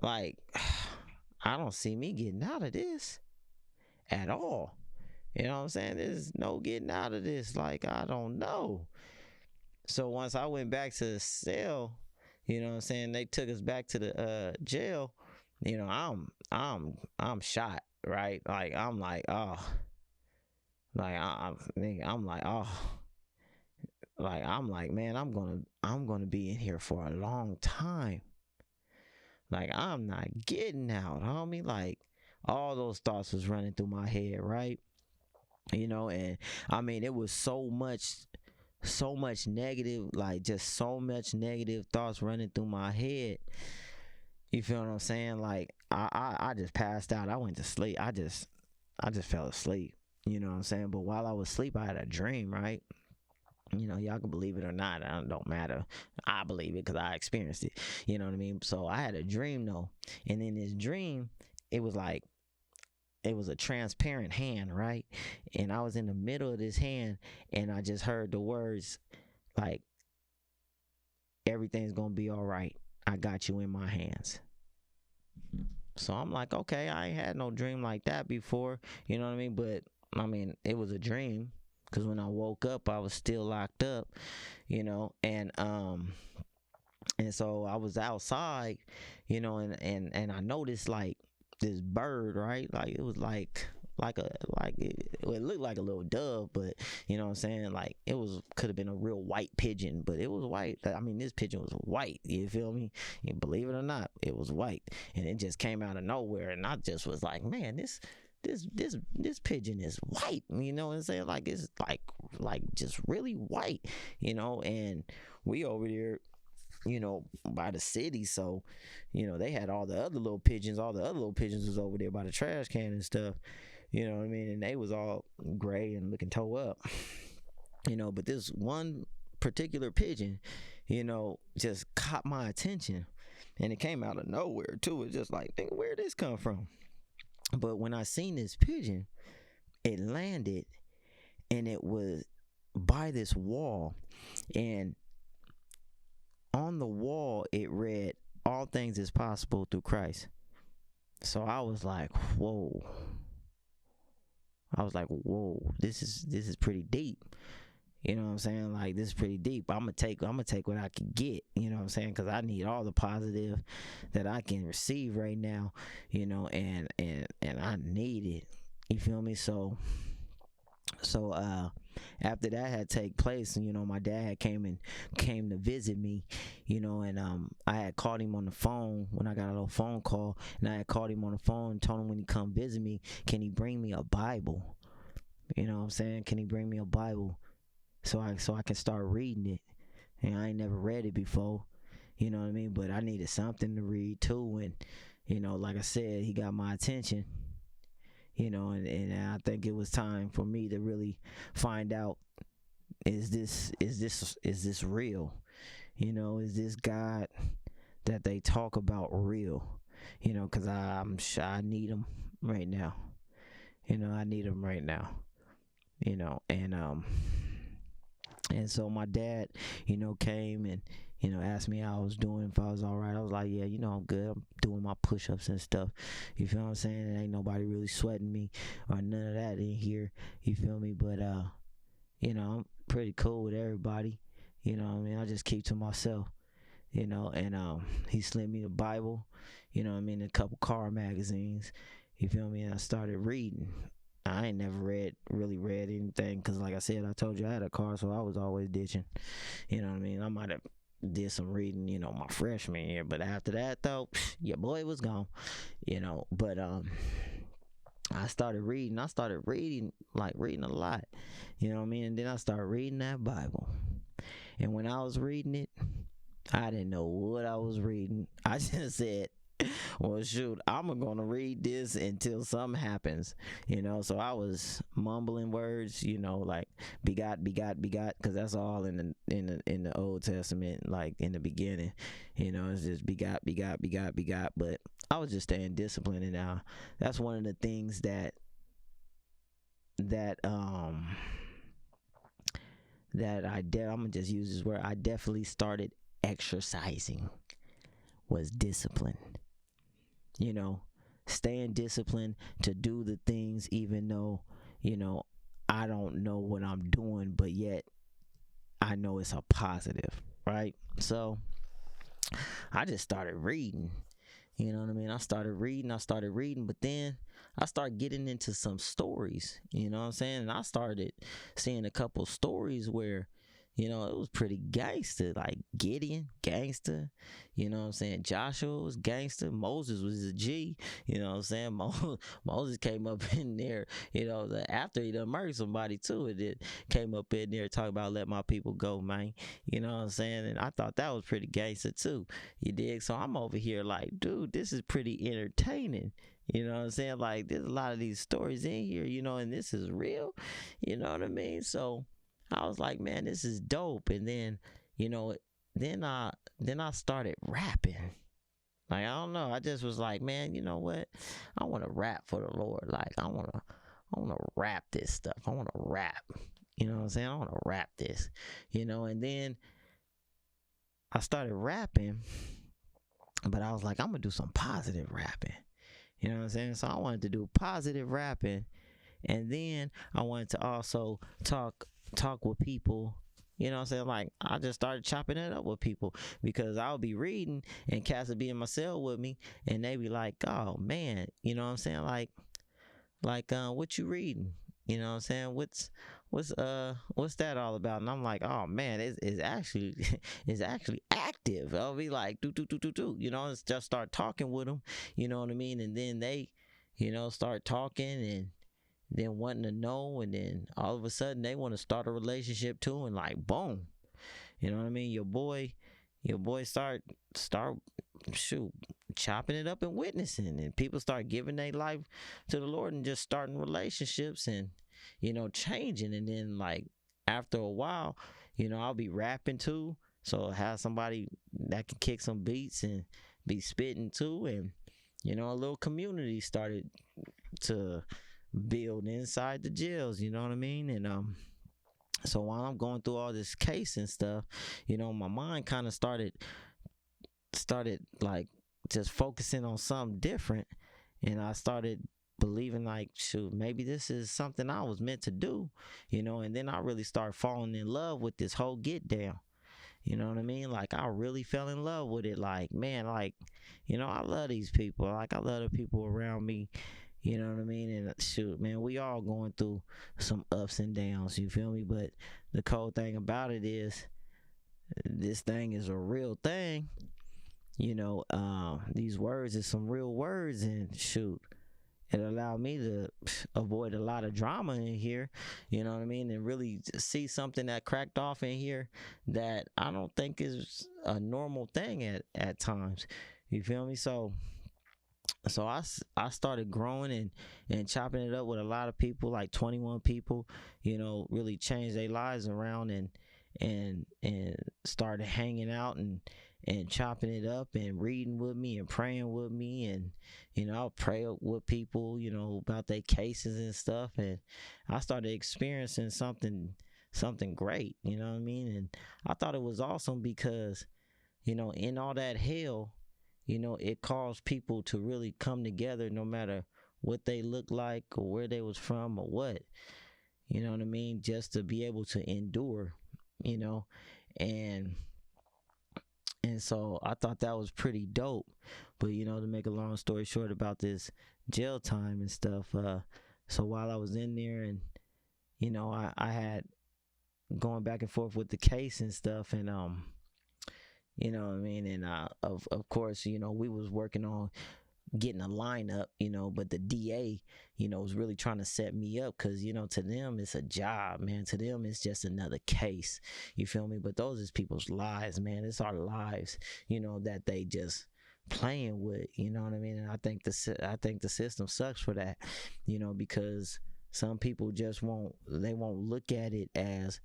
Like, I don't see me getting out of this at all. You know what I'm saying? There's no getting out of this. Like, I don't know. So once I went back to the cell, you know what I'm saying, they took us back to the jail. You know, I'm shot, right? Like, I'm like, oh, like I'm like, oh, like I'm like, man, I'm gonna be in here for a long time. Like, I'm not getting out, homie. Like, all those thoughts was running through my head, right? You know, and I mean, it was so much negative, like just so much negative thoughts running through my head. You feel what I'm saying? Like, I just passed out. I went to sleep. I just fell asleep. You know what I'm saying? But while I was asleep, I had a dream, right? You know, y'all can believe it or not. It don't matter. I believe it because I experienced it. You know what I mean? So I had a dream though, and in this dream, it was like, it was a transparent hand, right? And I was in the middle of this hand, and I just heard the words like, everything's gonna be all right. I got you in my hands. So I'm like, okay, I ain't had no dream like that before. You know what I mean? But I mean, it was a dream because when I woke up, I was still locked up, you know, and so I was outside, you know, and I noticed like this bird, right? Like, it was like it looked like a little dove, but you know what I'm saying, like, it was, could have been a real white pigeon, but it was white. I mean, this pigeon was white, you feel me? You believe it or not, it was white, and it just came out of nowhere, and I just was like, man, this pigeon is white, you know what I'm saying? Like, it's like just really white, you know. And we over there, you know, by the city, so you know, they had all the other little pigeons was over there by the trash can and stuff, you know what I mean, and they was all gray and looking toe up, you know. But this one particular pigeon, you know, just caught my attention, and it came out of nowhere too. It's just like, think, where did this come from? But when I seen this pigeon, it landed, and it was by this wall, and on the wall it read, all things is possible through Christ. So I was like, whoa. This is pretty deep. You know what I'm saying? Like, this is pretty deep. I'm gonna take what I can get, you know what I'm saying? Because I need all the positive that I can receive right now, you know, and I need it. You feel me? So after that had take place, you know, my dad had came to visit me, you know, and I had called him on the phone when I got a little phone call, and I had called him on the phone and told him when he come visit me, can he bring me a Bible? You know what I'm saying? Can he bring me a Bible so I can start reading it? And I ain't never read it before, you know what I mean? But I needed something to read too, and you know, like I said, he got my attention. You know, and I think it was time for me to really find out, is this real? You know, is this God that they talk about real? You know, because I'm sure I need him right now. You know, I need him right now. You know, and so my dad, you know, came and, you know, asked me how I was doing, if I was all right. I was like, yeah, you know, I'm good. I'm doing my push-ups and stuff. You feel what I'm saying? It ain't nobody really sweating me or none of that in here. You feel me? But, you know, I'm pretty cool with everybody. You know what I mean? I just keep to myself, you know, and he slid me the Bible, you know what I mean, a couple car magazines. You feel me? And I started reading. I ain't never really read anything because, like I said, I told you I had a car, so I was always ditching. You know what I mean? I might have did some reading, you know, my freshman year, but after that, though, your boy was gone. You know, but I started reading, like reading a lot. You know what I mean? And then I started reading that Bible. And when I was reading it, I didn't know what I was reading. I just said, Well, shoot, I'm gonna read this until something happens, So I was mumbling words, like begot, begot, begot, because that's all in the Old Testament, like in the beginning, it's just begot, begot, begot, begot. But I was just staying disciplined, and that's one of the things that that I'm gonna just use this word. I definitely started exercising was discipline. You know, staying disciplined to do the things even though, I don't know what I'm doing, but yet I know it's a positive, right? So I just started reading. You know what I mean? I started reading, but then I started getting into some stories, you know what I'm saying? And I started seeing a couple stories where, it was pretty gangster, like Gideon, gangster, you know what I'm saying? Joshua was gangster, Moses was a G, you know what I'm saying? Moses came up in there, after he done murdered somebody too, and it came up in there talking about let my people go, man, you know what I'm saying? And I thought that was pretty gangster too, you dig? So I'm over here like, dude, this is pretty entertaining. You know what I'm saying? Like, there's a lot of these stories in here, and this is real. You know what I mean? So I was like, man, this is dope. And then, then I started rapping. Like, I don't know. I just was like, man, you know what? I want to rap for the Lord. Like, I want to rap this stuff. I want to rap. You know what I'm saying? I want to rap this. And then I started rapping, but I was like, I'm going to do some positive rapping. You know what I'm saying? So I wanted to do positive rapping, and then I wanted to also talk with people. You know what I'm saying? Like, I just started chopping it up with people because I'll be reading and cats would be in my cell with me, and they be like, "Oh man," you know what I'm saying? Like, what you reading? You know what I'm saying? What's that all about? And I'm like, oh man, it's actually it's actually active. I'll be like, do, and just start talking with them. You know what I mean? And then they, start talking and then wanting to know, and then all of a sudden they want to start a relationship too, and like boom, you know what I mean? Your boy start shoot chopping it up and witnessing, and people start giving their life to the Lord and just starting relationships and changing. And then like after a while, I'll be rapping too, so I have somebody that can kick some beats and be spitting too, and a little community started to build inside the jails, you know what I mean? And so while I'm going through all this case and stuff, my mind kind of started like just focusing on something different, and I started believing like, shoot, maybe this is something I was meant to do, and then I really started falling in love with this whole get down. You know what I mean? Like, I really fell in love with it. Like, man, like, I love these people. Like, I love the people around me. You know what I mean? And shoot, man, we all going through some ups and downs, you feel me? But the cool thing about it is this thing is a real thing. These words is some real words, and shoot, it allowed me to avoid a lot of drama in here, you know what I mean? And really see something that cracked off in here that I don't think is a normal thing at times. You feel me? So I started growing and chopping it up with a lot of people, like 21 people, really changed their lives around and started hanging out and chopping it up and reading with me and praying with me. And I'll pray with people about their cases and stuff, and I started experiencing something great, you know what I mean? And I thought it was awesome because in all that hell, it caused people to really come together, no matter what they look like or where they was from or what, you know what I mean? Just to be able to endure, and so I thought that was pretty dope. But to make a long story short about this jail time and stuff, so while I was in there, and I had going back and forth with the case and stuff, and you know what I mean? And of course, we was working on getting a lineup, but the DA, was really trying to set me up because, to them it's a job, man. To them it's just another case. You feel me? But those is people's lives, man. It's our lives, that they just playing with, you know what I mean? And I think the system sucks for that, because some people just won't look at it as,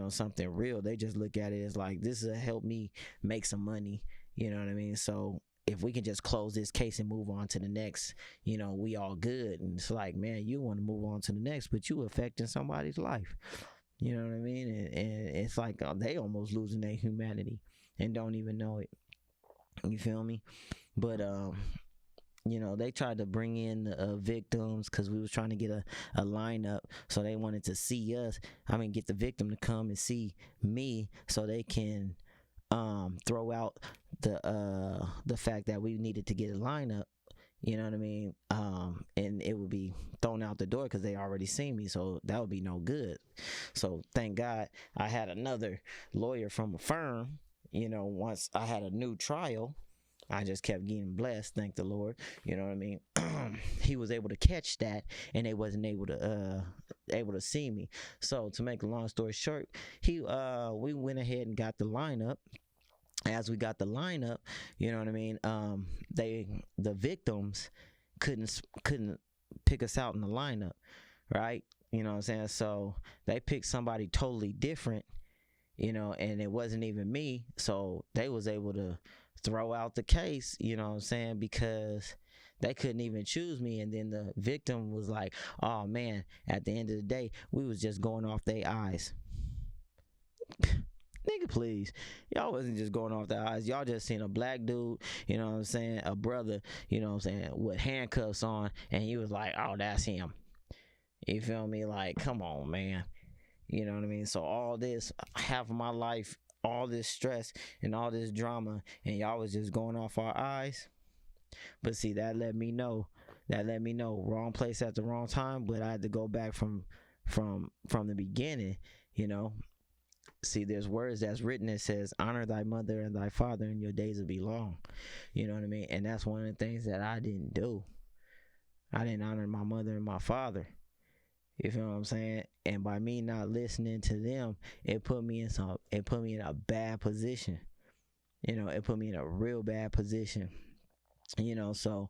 something real. They just look at it as like, this is a help me make some money, you know what I mean? So if we can just close this case and move on to the next, we all good. And it's like, man, you want to move on to the next, but you affecting somebody's life. You know what I mean? And it's like they almost losing their humanity and don't even know it. You feel me? But they tried to bring in victims because we was trying to get a lineup, so they wanted to see us. Get the victim to come and see me, so they can throw out the fact that we needed to get a lineup. You know what I mean? And it would be thrown out the door because they already seen me, so that would be no good. So thank God I had another lawyer from a firm. Once I had a new trial, I just kept getting blessed, thank the Lord. You know what I mean? He was able to catch that, and they wasn't able to see me. So to make a long story short, we went ahead and got the lineup. As we got the lineup, you know what I mean? The victims couldn't pick us out in the lineup, right? You know what I'm saying? So they picked somebody totally different, and it wasn't even me. So they was able to throw out the case, you know what I'm saying, because they couldn't even choose me. And then the victim was like, oh man, at the end of the day, we was just going off their eyes. Nigga, please. Y'all wasn't just going off the eyes. Y'all just seen a black dude, you know what I'm saying, a brother, you know what I'm saying, with handcuffs on, and he was like, oh, that's him. You feel me? Like, come on, man. You know what I mean? So all this, half of my life, all this stress and all this drama, and y'all was just going off our eyes. But see, that let me know wrong place at the wrong time. But I had to go back from the beginning. See, there's words that's written that says, honor thy mother and thy father, and your days will be long. You know what I mean? And that's one of the things that I didn't do. I didn't honor my mother and my father. You feel what I'm saying? And by me not listening to them, it put me in a bad position. It put me in a real bad position. So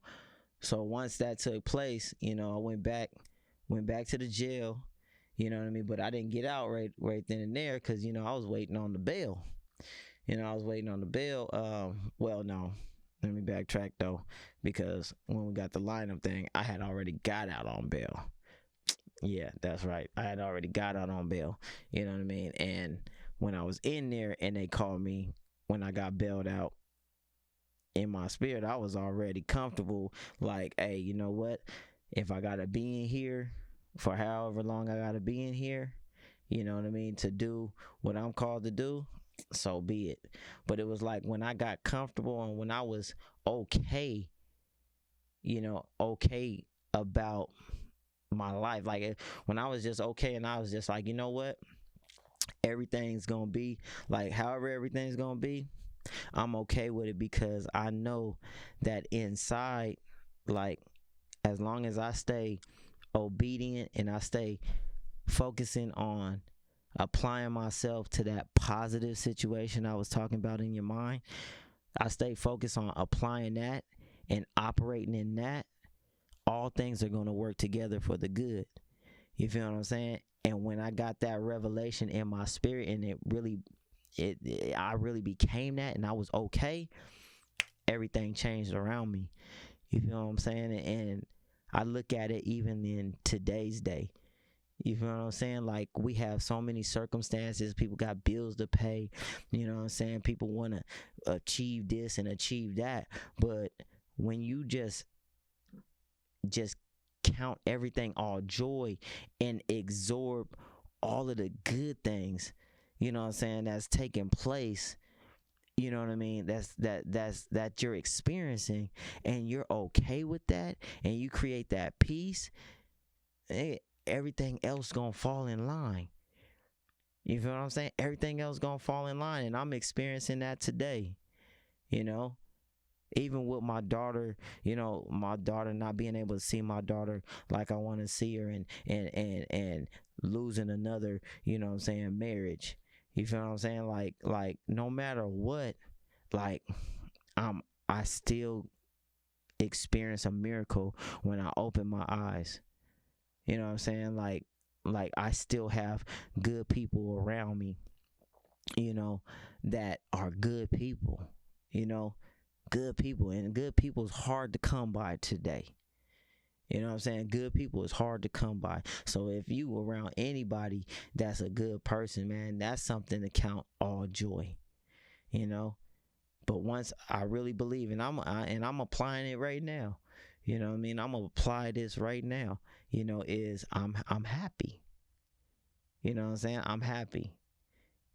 once that took place, I went back to the jail. You know what I mean? But I didn't get out right then and there because, I was waiting on the bail. Well, no. Let me backtrack, though, because when we got the lineup thing, I had already got out on bail. Yeah, that's right. I had already got out on bail. You know what I mean? And when I was in there and they called me when I got bailed out, in my spirit, I was already comfortable. Like, hey, you know what? If I got to be in here for however long I gotta be in here, you know what I mean, to do what I'm called to do, so be it. But it was like when I got comfortable and when I was okay, okay about my life, like when I was just okay and I was just like, you know what, everything's gonna be like however everything's gonna be, I'm okay with it, because I know that inside, like, as long as I stay obedient and I stay focusing on applying myself to that positive situation I was talking about in your mind, I stay focused on applying that and operating in that, all things are going to work together for the good. You feel what I'm saying? And when I got that revelation in my spirit, and I really became that, and I was okay, everything changed around me. You feel what I'm saying? And I look at it even in today's day. You feel what I'm saying? Like, we have so many circumstances. People got bills to pay. You know what I'm saying? People want to achieve this and achieve that. But when you just count everything all joy and absorb all of the good things, you know what I'm saying, that's taking place, you know what I mean, that you're experiencing, and you're okay with that, and you create that peace, everything else gonna fall in line. You feel what I'm saying? Everything else gonna fall in line, and I'm experiencing that today. Even with my daughter, my daughter, not being able to see my daughter like I want to see her, and losing another, you know what I'm saying, marriage. You feel what I'm saying? Like no matter what, like I still experience a miracle when I open my eyes. You know what I'm saying? Like I still have good people around me, you know, that are good people, you know, good people. And good people is hard to come by today. You know what I'm saying? Good people is hard to come by. So if you around anybody that's a good person, man, that's something to count all joy, you know. But once I really believe, and I'm applying it right now, you know what I mean? I'm gonna apply this right now, you know, is I'm happy. You know what I'm saying? I'm happy.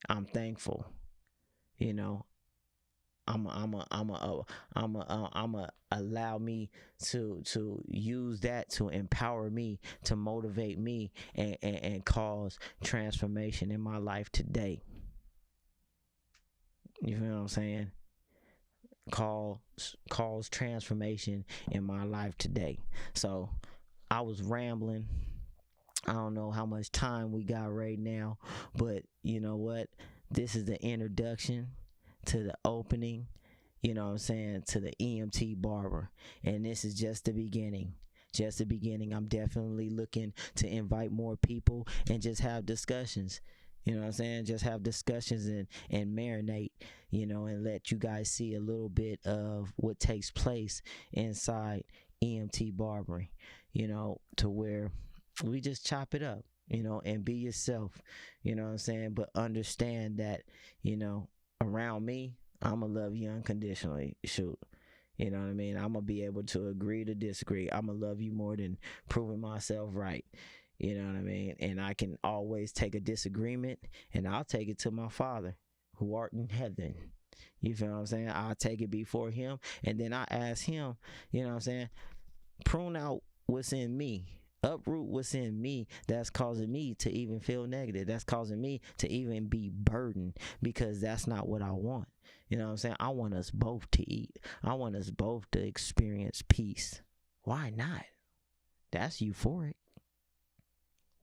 I'm thankful. You know, I'm a allow me to use that to empower me, to motivate me, and cause transformation in my life today. You feel what I'm saying? Cause transformation in my life today. So I was rambling. I don't know how much time we got right now, but you know what? This is the introduction to the opening, you know what I'm saying, to the E.M.T. Barber. And this is just the beginning. Just the beginning. I'm definitely looking to invite more people and just have discussions. You know what I'm saying? Just have discussions and marinate, you know, and let you guys see a little bit of what takes place inside E.M.T. barbering, you know, to where we just chop it up, you know, and be yourself, you know what I'm saying? But understand that, you know, around me, I'ma love you unconditionally. Shoot. You know what I mean? I'm gonna be able to agree to disagree. I'm gonna love you more than proving myself right. You know what I mean? And I can always take a disagreement and I'll take it to my Father who art in heaven. You feel what I'm saying? I'll take it before him and then I ask him, you know what I'm saying? Prune out what's in me, uproot what's in me that's causing me to even feel negative, that's causing me to even be burdened, because that's not what I want. You know what I'm saying? I want us both to eat. I want us both to experience peace. Why not? That's euphoric.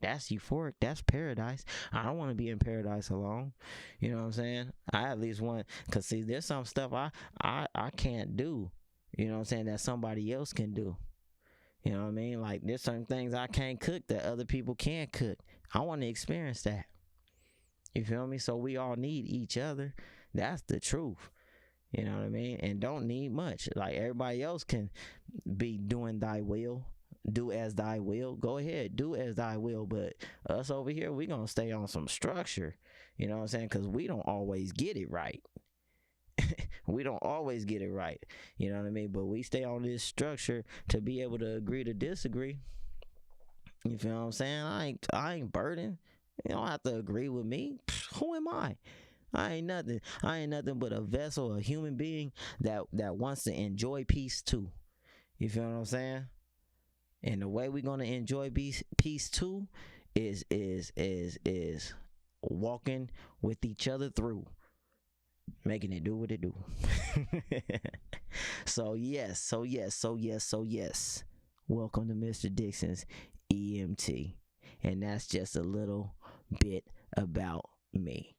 That's euphoric. That's paradise. I don't want to be in paradise alone. You know what I'm saying? I at least want, because see, there's some stuff I can't do, you know what I'm saying, that somebody else can do. You know what I mean? Like there's certain things I can't cook that other people can cook. I want to experience that. You feel me? So we all need each other. That's the truth. You know what I mean? And don't need much. Like everybody else can be doing thy will. Do as thy will. Go ahead, do as thy will. But us over here, we gonna stay on some structure. You know what I'm saying? Because we don't always get it right. We don't always get it right. You know what I mean? But we stay on this structure to be able to agree to disagree. You feel what I'm saying? I ain't burdened. You don't have to agree with me. Who am I? I ain't nothing. I ain't nothing but a vessel, a human being that wants to enjoy peace too. You feel what I'm saying? And the way we're gonna enjoy peace too is walking with each other through, making it do what it do. So yes. Welcome to Mr. Dixon's E.M.T. And that's just a little bit about me.